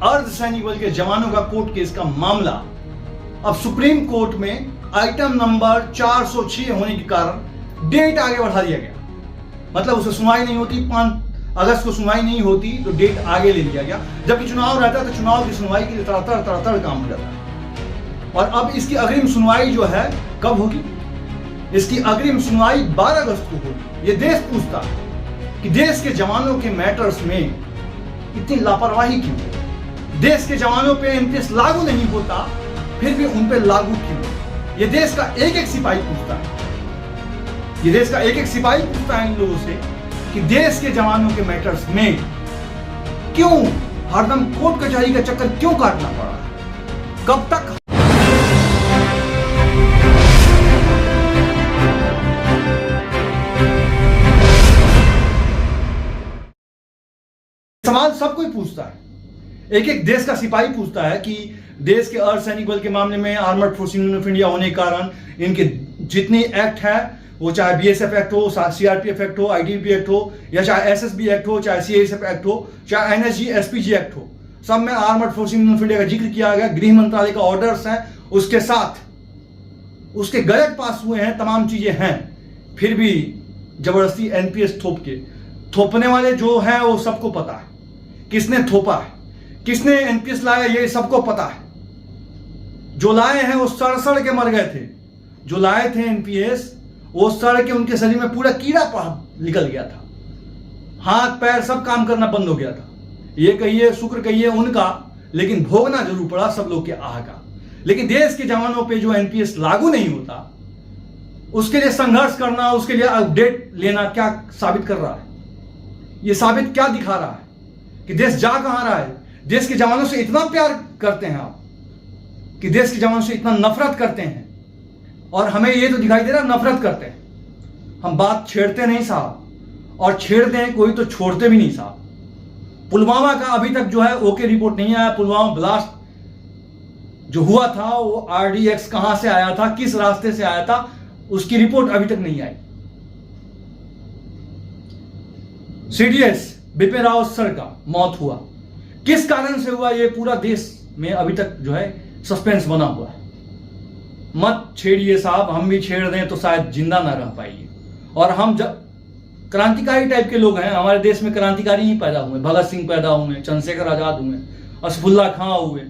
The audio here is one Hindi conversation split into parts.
अर्धसैनिक बल के जवानों का कोर्ट केस का मामला अब सुप्रीम कोर्ट में आइटम नंबर 406 होने के कारण डेट आगे बढ़ा दिया गया। मतलब उसे सुनवाई नहीं होती, 5 अगस्त को सुनवाई नहीं होती तो डेट आगे ले लिया गया। जबकि चुनाव रहता है तो चुनाव की सुनवाई के लिए तड़तड़ काम हो जाता है। और अब इसकी अग्रिम सुनवाई जो है कब होगी? इसकी अग्रिम सुनवाई 12 अगस्त को होगी। ये देश पूछता है कि देश के जवानों के मैटर्स में इतनी लापरवाही क्यों? देश के जवानों पे एनपीएस लागू नहीं होता फिर भी उन पे लागू क्यों? ये देश का एक एक सिपाही पूछता है। ये देश का एक एक सिपाही पूछता है इन लोगों से कि देश के जवानों के मैटर्स में क्यों हरदम कोर्ट कचहरी का चक्कर क्यों काटना पड़ा है? कब तक? सवाल सब कोई पूछता है। एक एक देश का सिपाही पूछता है कि देश के अर्धसैनिक बल के मामले में आर्मर्ड फोर्सेस ऑफ इंडिया होने के कारण इनके जितनी एक्ट है, वो चाहे बीएसएफ एक्ट हो, सीआरपीएफ एक्ट हो, आईटीबीपी एक्ट हो, या चाहे एसएसबी एक्ट हो, चाहे सीआईएसएफ एक्ट हो, चाहे एनएसजी एसपीजी एक्ट हो, सब में आर्मर्ड फोर्सेस ऑफ इंडिया का जिक्र किया गया। गृह मंत्रालय का ऑर्डर्स है, उसके साथ उसके गजट पास हुए हैं, तमाम चीजें हैं। फिर भी जबरदस्ती एनपीएस थोपने वाले जो है वो सबको पता है किसने थोपा है, किसने एनपीएस लाया, ये सबको पता है। जो लाए हैं वो सड़ के मर गए थे। जो लाए थे एनपीएस वो सड़ के उनके शरीर में पूरा कीड़ा निकल गया था, हाथ पैर सब काम करना बंद हो गया था। ये कहिए शुक्र कहिए उनका, लेकिन भोगना जरूर पड़ा सब लोग के आह का। लेकिन देश के जवानों पे जो एनपीएस लागू नहीं होता उसके लिए संघर्ष करना, उसके लिए अपडेट लेना क्या साबित कर रहा है? ये साबित क्या दिखा रहा है कि देश जा कहां रहा है? देश के जवानों से इतना प्यार करते हैं आप कि देश के जवानों से इतना नफरत करते हैं, और हमें ये तो दिखाई दे रहा नफरत करते हैं। हम बात छेड़ते नहीं साहब, और छेड़ते हैं कोई तो छोड़ते भी नहीं साहब। पुलवामा का अभी तक जो है ओके रिपोर्ट नहीं आया। पुलवामा ब्लास्ट जो हुआ था वो आरडीएक्स कहां से आया था, किस रास्ते से आया था, उसकी रिपोर्ट अभी तक नहीं आई। सीडीएस बिपिन रावत सर का मौत हुआ, किस कारण से हुआ ये पूरा देश में अभी तक जो है सस्पेंस बना हुआ है। मत छेड़िए साहब, हम भी छेड़ दें तो शायद जिंदा ना रह पाइए। और हम जब क्रांतिकारी टाइप के लोग हैं, हमारे देश में क्रांतिकारी ही पैदा हुए, भगत सिंह पैदा हुए, चंद्रशेखर आजाद हुए, असफुल्ला खां हुए,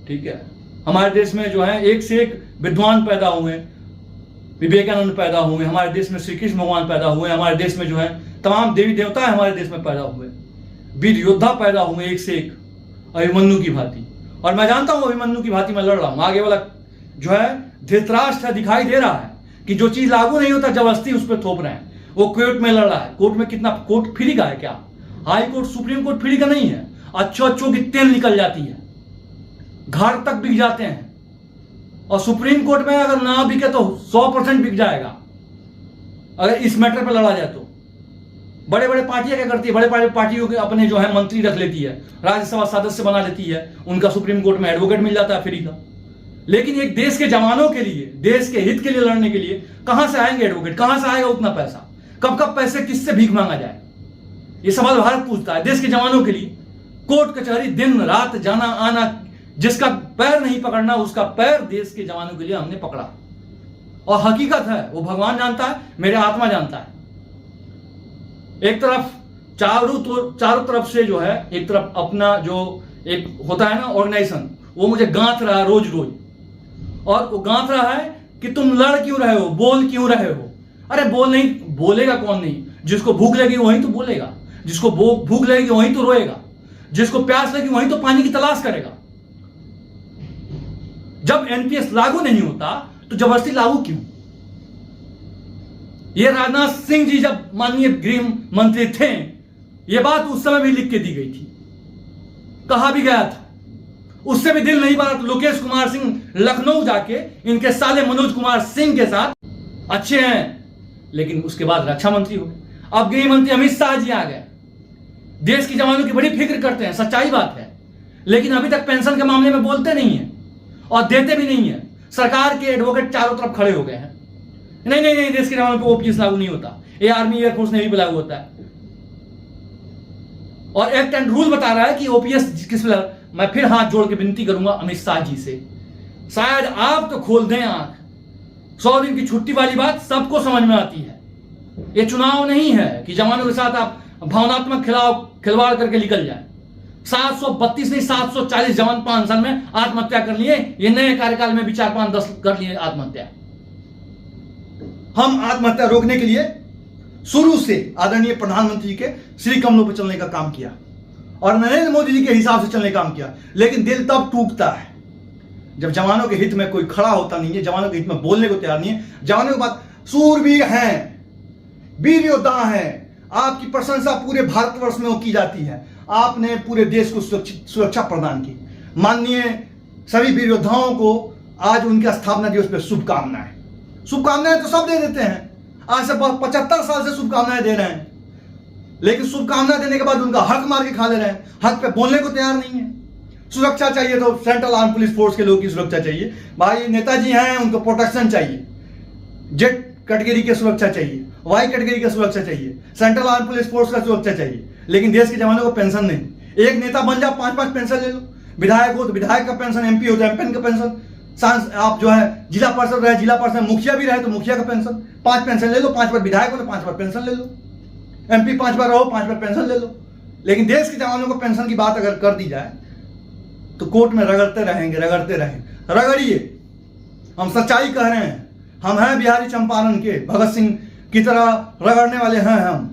ठीक है। हमारे देश में जो है एक से एक विद्वान पैदा हुए, विवेकानंद पैदा हुए, हमारे देश में श्री कृष्ण भगवान पैदा हुए, हमारे देश में जो है तमाम देवी देवता हमारे देश में पैदा हुए, वीर योद्धा पैदा हुए एक से एक, अभिमन्यु की भांति। और मैं जानता हूं अभिमन्यु की भांति मैं लड़ रहा हूं। आगे वाला जो है धृतराष्ट्र है, दिखाई दे रहा है कि जो चीज लागू नहीं होता जबरदस्ती उस पर थोप रहे हैं। वो कोर्ट में लड़ रहा है। कोर्ट में कितना, कोर्ट फ्री का है क्या? High court supreme court free का नहीं है। अच्छों की तेल निकल जाती है, घर तक बिक जाते हैं। और सुप्रीम कोर्ट में अगर ना बिके तो 100% बिक जाएगा अगर इस मैटर पर लड़ा जाए तो। बड़े बड़े पार्टियां क्या करती है, बड़े बड़े पार्टियों के अपने जो है मंत्री रख लेती है, राज्यसभा सदस्य बना लेती है, उनका सुप्रीम कोर्ट में एडवोकेट मिल जाता है फ्री का। लेकिन एक देश के जवानों के लिए, देश के हित के लिए लड़ने के लिए कहां से आएंगे एडवोकेट? कहां से आएगा उतना पैसा? कब कब पैसे किससे भीख मांगा जाए? ये सवाल भारत पूछता है। देश के जवानों के लिए कोर्ट कचहरी दिन रात जाना आना, जिसका पैर नहीं पकड़ना उसका पैर देश के जवानों के लिए हमने पकड़ा। और हकीकत है, वो भगवान जानता है, मेरे आत्मा जानता है। एक तरफ चारों तरफ से जो है, एक तरफ अपना जो एक होता है ना ऑर्गेनाइजेशन, वो मुझे गांथ रहा है रोज रोज। और वो गांथ रहा है कि तुम लड़ क्यों रहे हो, बोल क्यों रहे हो। अरे बोल नहीं, बोलेगा कौन नहीं? जिसको भूख लगी वही तो बोलेगा, जिसको भूख लगेगी वही तो रोएगा, जिसको प्यास लगी वही तो पानी की तलाश करेगा। जब एनपीएस लागू नहीं होता तो जबरदस्ती लागू क्यों? ये राजनाथ सिंह जी जब माननीय गृह मंत्री थे, ये बात उस समय भी लिख के दी गई थी, कहा भी गया था। उससे भी दिल नहीं बना तो लोकेश कुमार सिंह लखनऊ जाके इनके साले मनोज कुमार सिंह के साथ अच्छे हैं, लेकिन उसके बाद रक्षा मंत्री हो गए। अब गृह मंत्री अमित शाह जी आ गए। देश के जवानों की बड़ी फिक्र करते हैं, सच्चाई बात है, लेकिन अभी तक पेंशन के मामले में बोलते नहीं है और देते भी नहीं है। सरकार के एडवोकेट चारों तरफ खड़े हो गए हैं, नहीं नहीं नहीं, देश के जवानों पर ओपीएस लागू नहीं होता, ये आर्मी एयरफोर्स नेवी पे लागू होता है। और एक्ट एंड रूल बता रहा है कि ओपीएस किस पर। मैं फिर हाथ जोड़ के विनती करूंगा अमित शाह जी से, शायद आप तो खोल दें आंख। 100 दिन की छुट्टी वाली बात सबको समझ में आती है। ये चुनाव नहीं है कि जवानों के साथ आप भावनात्मक खिलवाड़ करके निकल जाए। 732 नहीं 740 जवान 5 साल में आत्महत्या कर लिए। ये नए कार्यकाल में भी 4, 5, 10 कर लिए आत्महत्या। हम आत्महत्या रोकने के लिए शुरू से आदरणीय प्रधानमंत्री के श्री कमलों पर चलने का काम किया और नरेंद्र मोदी जी के हिसाब से चलने का काम किया। लेकिन दिल तब टूटता है जब जवानों के हित में कोई खड़ा होता नहीं है, जवानों के हित में बोलने को तैयार नहीं है। जवानों के बाद सूरवीर हैं, वीर योद्धा हैं, आपकी प्रशंसा पूरे भारतवर्ष में की जाती है। आपने पूरे देश को सुरक्षा प्रदान की। माननीय सभी वीर योद्धाओं को आज उनके स्थापना दिवस पर शुभकामनाएं। शुभकामनाएं तो सब दे देते हैं, आज से 75 साल से शुभकामनाएं दे रहे हैं, लेकिन शुभकामनाएं देने के बाद उनका हक मार के खा ले रहे हैं। हक पे बोलने को तैयार नहीं है। सुरक्षा चाहिए तो सेंट्रल आर्म पुलिस फोर्स के लोगों की सुरक्षा चाहिए। भाई नेताजी हैं, उनको प्रोटेक्शन चाहिए। जेट कैटेगरी की सुरक्षा चाहिए, वाई कैटेगरी की सुरक्षा चाहिए, सेंट्रल आर्म पुलिस फोर्स का सुरक्षा चाहिए। लेकिन देश के जवानों को पेंशन नहीं। एक नेता बन जाओ 5-5 पेंशन ले लो। विधायक हो तो विधायक का पेंशन, एमपी हो तो एमपी का पेंशन, आप जो है जिला परिषद रहे जिला परिषद, मुखिया भी रहे तो मुखिया का पेंशन, 5 पेंशन ले लो। 5 बार विधायक हो तो 5 बार पेंशन ले लो। एमपी 5 बार रहो, 5 बार पेंशन ले लो। लेकिन देश के जवानों को पेंशन की बात अगर कर दी जाए तो कोर्ट में रगड़ते रहेंगे। रगड़िए, हम सच्चाई कह रहे हैं। हम हैं बिहारी चंपारण के भगत सिंह की तरह रगड़ने वाले हैं, हम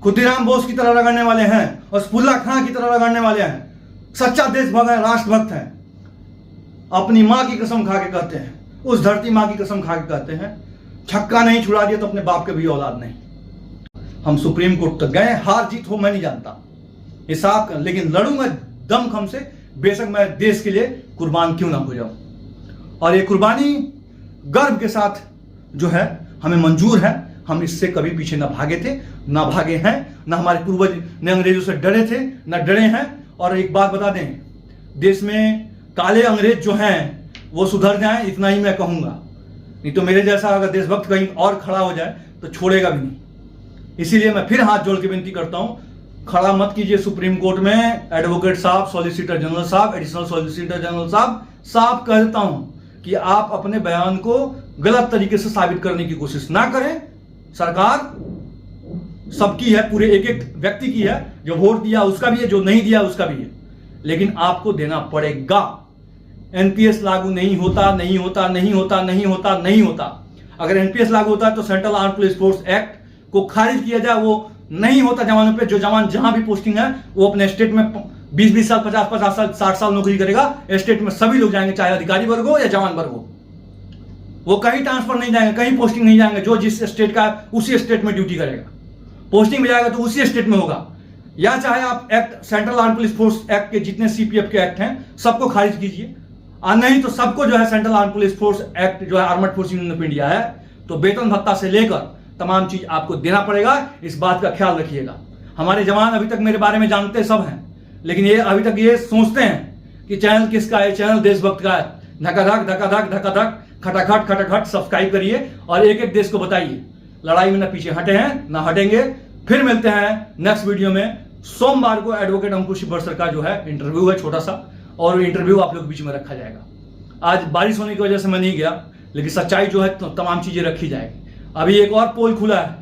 खुदीराम बोस की तरह रगड़ने वाले हैं और फुल्ला खां की तरह रगड़ने वाले हैं। सच्चा देशभक्त है, राष्ट्रभक्त है। अपनी मां की कसम खा के कहते हैं, उस धरती मां की कसम खा के कहते हैं, छक्का नहीं छुड़ा दिया तो अपने बाप के भी औलाद नहीं। हम सुप्रीम कोर्ट तक गए, हार जीत हो मैं नहीं जानता, हिसाब कर, लेकिन लड़ूंगा दमखम से। बेशक मैं देश के लिए कुर्बान क्यों ना हो जाऊं। और ये कुर्बानी गर्व के साथ जो है हमें मंजूर है। हम इससे कभी पीछे ना भागे थे, ना भागे हैं, ना हमारे पूर्वज ने अंग्रेजों से डरे थे, ना डरे हैं। और एक बात बता दें, देश में काले अंग्रेज जो हैं वो सुधर जाएं, इतना ही मैं कहूंगा। नहीं तो मेरे जैसा अगर देशभक्त कहीं और खड़ा हो जाए तो छोड़ेगा भी नहीं। इसीलिए मैं फिर हाथ जोड़ के विनती करता हूं, खड़ा मत कीजिए सुप्रीम कोर्ट में। एडवोकेट साहब, सॉलिसिटर जनरल साहब, एडिशनल सॉलिसिटर जनरल साहब, साफ कह देता हूं कि आप अपने बयान को गलत तरीके से साबित करने की कोशिश ना करें। सरकार सबकी है, पूरे एक व्यक्ति की है। जो वोट दिया उसका भी है, जो नहीं दिया उसका भी है, लेकिन आपको देना पड़ेगा। एनपीएस लागू नहीं होता, नहीं होता, नहीं होता, नहीं होता, नहीं होता। अगर एनपीएस लागू होता है तो central arm police force act को खारिज किया जाए। वो नहीं होता जवानों पे। जो जवान जहां भी पोस्टिंग है वो अपने स्टेट में 20-20 साल, 50-50 साल, 60 साल नौकरी करेगा। स्टेट में सभी लोग जाएंगे, चाहे अधिकारी वर्ग हो या जवान वर्ग हो। वो कहीं ट्रांसफर नहीं जाएंगे, कहीं पोस्टिंग नहीं जाएंगे। जो जिस स्टेट का उसी स्टेट में ड्यूटी करेगा। पोस्टिंग में जाएगा तो उसी स्टेट में होगा। या चाहे आप act, central arm police force act के जितने सीपीएफ के एक्ट हैं सबको खारिज कीजिए, और नहीं तो सबको जो है central arm police force act जो है armed force union of India है, तो वेतन भत्ता से लेकर तमाम चीज आपको देना पड़ेगा। इस बात का ख्याल रखिएगा। हमारे जवान अभी तक मेरे बारे में जानते सब हैं, लेकिन ये अभी तक ये सोचते हैं कि चैनल किसका है, चैनल देशभक्त का है। धकाधक धकाधक धकाधक खटाखट खटाखट सब्सक्राइब करिए और एक एक देश को बताइए। लड़ाई में ना पीछे हटे हैं ना हटेंगे। फिर मिलते हैं नेक्स्ट वीडियो में। सोमवार को एडवोकेट अंकुश बरसर का जो है इंटरव्यू है छोटा सा, और इंटरव्यू आप लोग के बीच में रखा जाएगा। आज बारिश होने की वजह से मैं नहीं गया, लेकिन सच्चाई जो है तो तमाम चीजें रखी जाएगी। अभी एक और पोल खुला है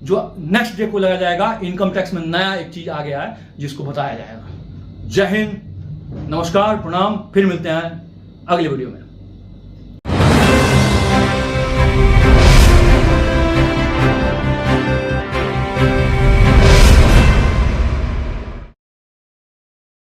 जो नेक्स्ट डे को लगाया जाएगा। इनकम टैक्स में नया एक चीज आ गया है जिसको बताया जाएगा। जय हिंद, नमस्कार, प्रणाम। फिर मिलते हैं अगले वीडियो में।